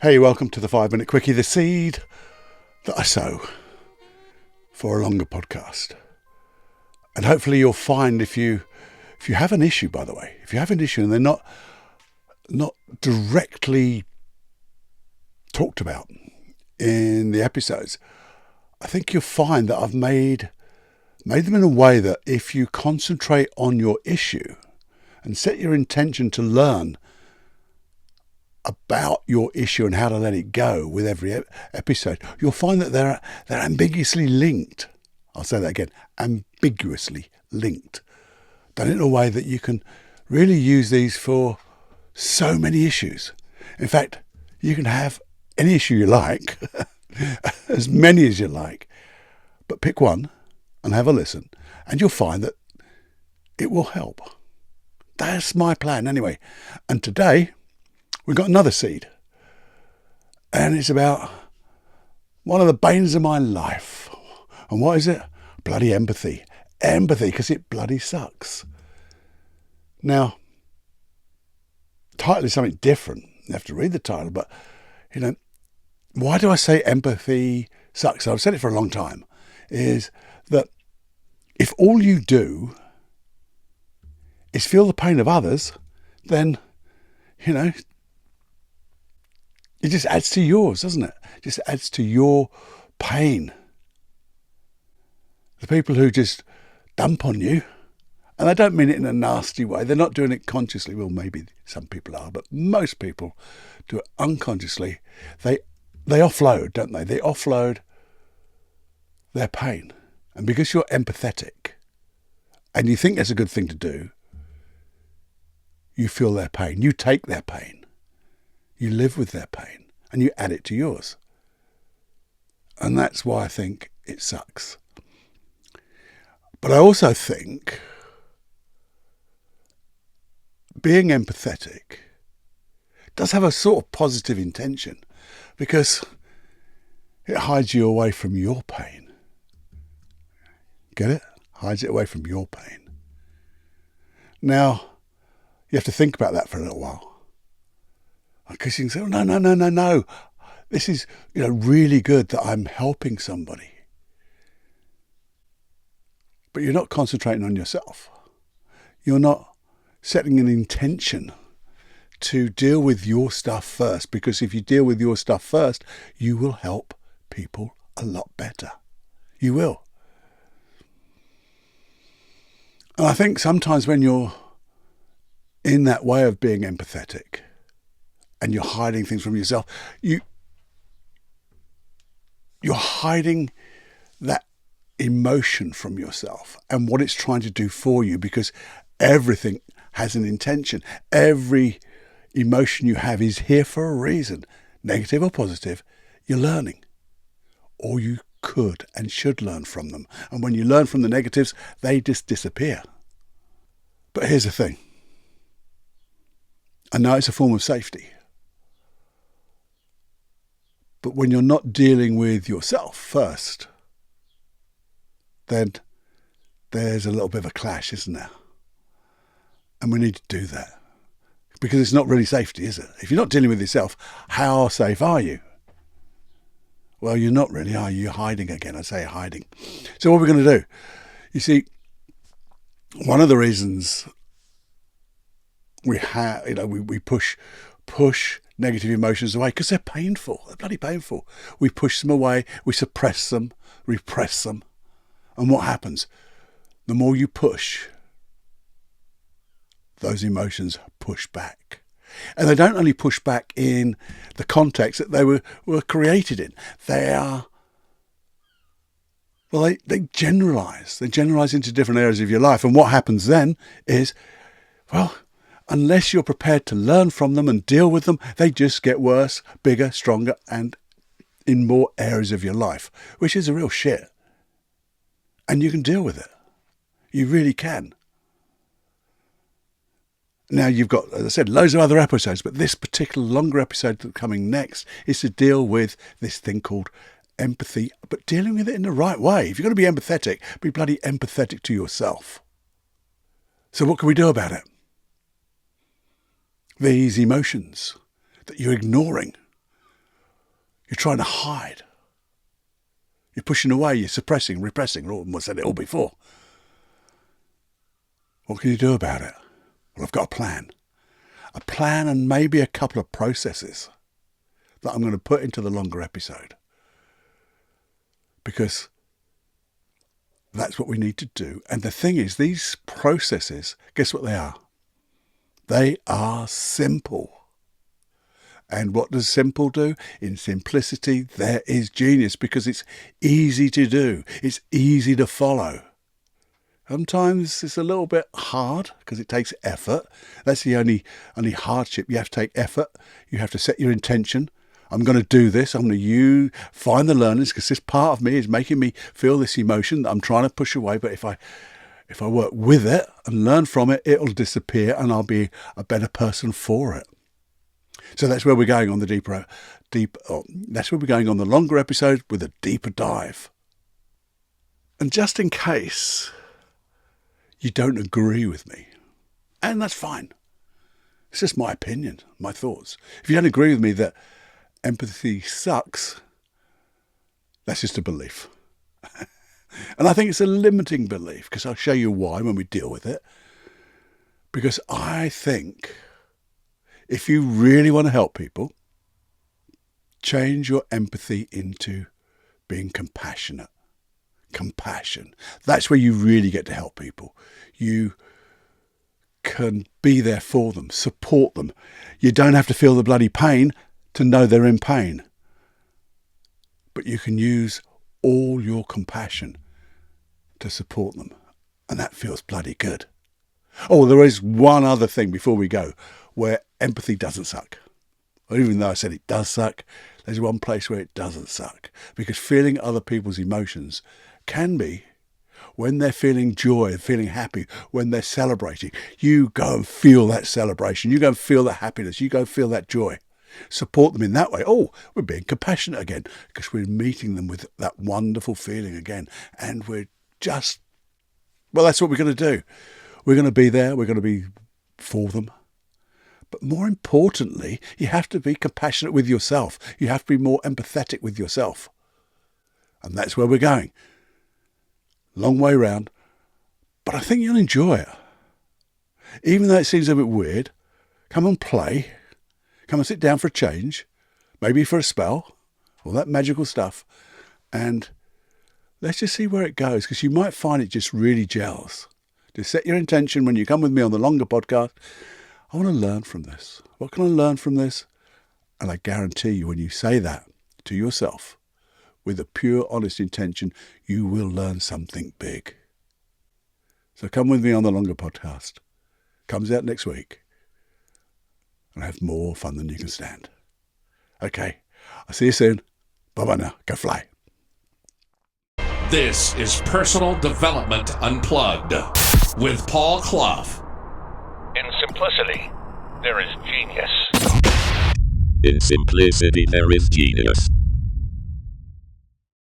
Hey, welcome to the 5 Minute Quickie, the seed that I sow for a longer podcast. And hopefully you'll find if you have an issue, by the way, if you have an issue and they're not directly talked about in the episodes, I think you'll find that I've made them in a way that if you concentrate on your issue and set your intention to learn about your issue and how to let it go with every episode, you'll find that they're ambiguously linked. I'll say that again, ambiguously linked. Done in a way that you can really use these for so many issues. In fact, you can have any issue you like, as many as you like, but pick one and have a listen, and you'll find that it will help. That's my plan anyway. And today, we've got another seed, and it's about one of the banes of my life. And what is it? Bloody empathy. Empathy, because it bloody sucks. Now, the title is something different. You have to read the title, but, why do I say empathy sucks? I've said it for a long time, is that if all you do is feel the pain of others, then, it just adds to yours, doesn't it? It just adds to your pain. The people who just dump on you, and I don't mean it in a nasty way, they're not doing it consciously. Well, maybe some people are, but most people do it unconsciously. They offload, don't they? They offload their pain. And because you're empathetic and you think that's a good thing to do, you feel their pain. You take their pain. You live with their pain and you add it to yours. And that's why I think it sucks. But I also think being empathetic does have a sort of positive intention, because it hides you away from your pain. Get it? Hides it away from your pain. Now, you have to think about that for a little while. Because you can say, oh, no. This is, really good that I'm helping somebody. But you're not concentrating on yourself. You're not setting an intention to deal with your stuff first. Because if you deal with your stuff first, you will help people a lot better. You will. And I think sometimes when you're in that way of being empathetic, and you're hiding things from yourself, you're hiding that emotion from yourself and what it's trying to do for you, because everything has an intention. Every emotion you have is here for a reason, negative or positive. You're learning, or you could and should learn from them. And when you learn from the negatives, they just disappear. But here's the thing. I know it's a form of safety. But when you're not dealing with yourself first, then there's a little bit of a clash, isn't there? And we need to do that. Because it's not really safety, is it? If you're not dealing with yourself, how safe are you? Well, you're not really, are you? You're hiding again. I say hiding. So what we're going to do, you see, one of the reasons we have, we push negative emotions away, because they're painful. They're bloody painful. We push them away, we suppress them, repress them. And what happens? The more you push, those emotions push back. And they don't only push back in the context that they were created in. They are, they generalise. They generalise into different areas of your life. And what happens then is, unless you're prepared to learn from them and deal with them, they just get worse, bigger, stronger, and in more areas of your life, which is a real shit. And you can deal with it. You really can. Now, you've got, as I said, loads of other episodes, but this particular longer episode that's coming next is to deal with this thing called empathy, but dealing with it in the right way. If you're going to be empathetic, be bloody empathetic to yourself. So what can we do about it? These emotions that you're ignoring, You're trying to hide. You're pushing away, you're suppressing, repressing. I said it all before. What can you do about it? Well, I've got a plan. A plan and maybe a couple of processes that I'm going to put into the longer episode. Because that's what we need to do. And the thing is, these processes, guess what they are? They are simple. And what does simple do? In simplicity, there is genius, because it's easy to do. It's easy to follow. Sometimes it's a little bit hard because it takes effort. That's the only hardship. You have to take effort. You have to set your intention. I'm going to do this. I'm going to find the learnings, because this part of me is making me feel this emotion that I'm trying to push away. But if I work with it and learn from it, it'll disappear and I'll be a better person for it. So that's where we're going on that's where we're going on the longer episode with a deeper dive. And just in case you don't agree with me, and that's fine. It's just my opinion, my thoughts. If you don't agree with me that empathy sucks, that's just a belief. And I think it's a limiting belief, because I'll show you why when we deal with it. Because I think if you really want to help people, change your empathy into being compassionate. Compassion. That's where you really get to help people. You can be there for them, support them. You don't have to feel the bloody pain to know they're in pain. But you can use all your compassion to support them. And that feels bloody good. Oh, there is one other thing before we go where empathy doesn't suck. Even though I said it does suck, there's one place where it doesn't suck. Because feeling other people's emotions can be when they're feeling joy, feeling happy, when they're celebrating. You go and feel that celebration. You go and feel that happiness. You go and feel that joy. Support them in that way. Oh, we're being compassionate again, because we're meeting them with that wonderful feeling again. And we're just, well, that's what we're going to do. We're going to be there. We're going to be for them. But more importantly, you have to be compassionate with yourself. You have to be more empathetic with yourself. And that's where we're going. Long way round. But I think you'll enjoy it. Even though it seems a bit weird, come and play. Come and sit down for a change. Maybe for a spell. All that magical stuff. And let's just see where it goes, because you might find it just really gels. Just set your intention when you come with me on the longer podcast. I want to learn from this. What can I learn from this? And I guarantee you, when you say that to yourself with a pure, honest intention, you will learn something big. So come with me on the longer podcast. Comes out next week. And have more fun than you can stand. Okay. I'll see you soon. Bye-bye now. Go fly. This is Personal Development Unplugged with Paul Clough. In simplicity, there is genius. In simplicity, there is genius.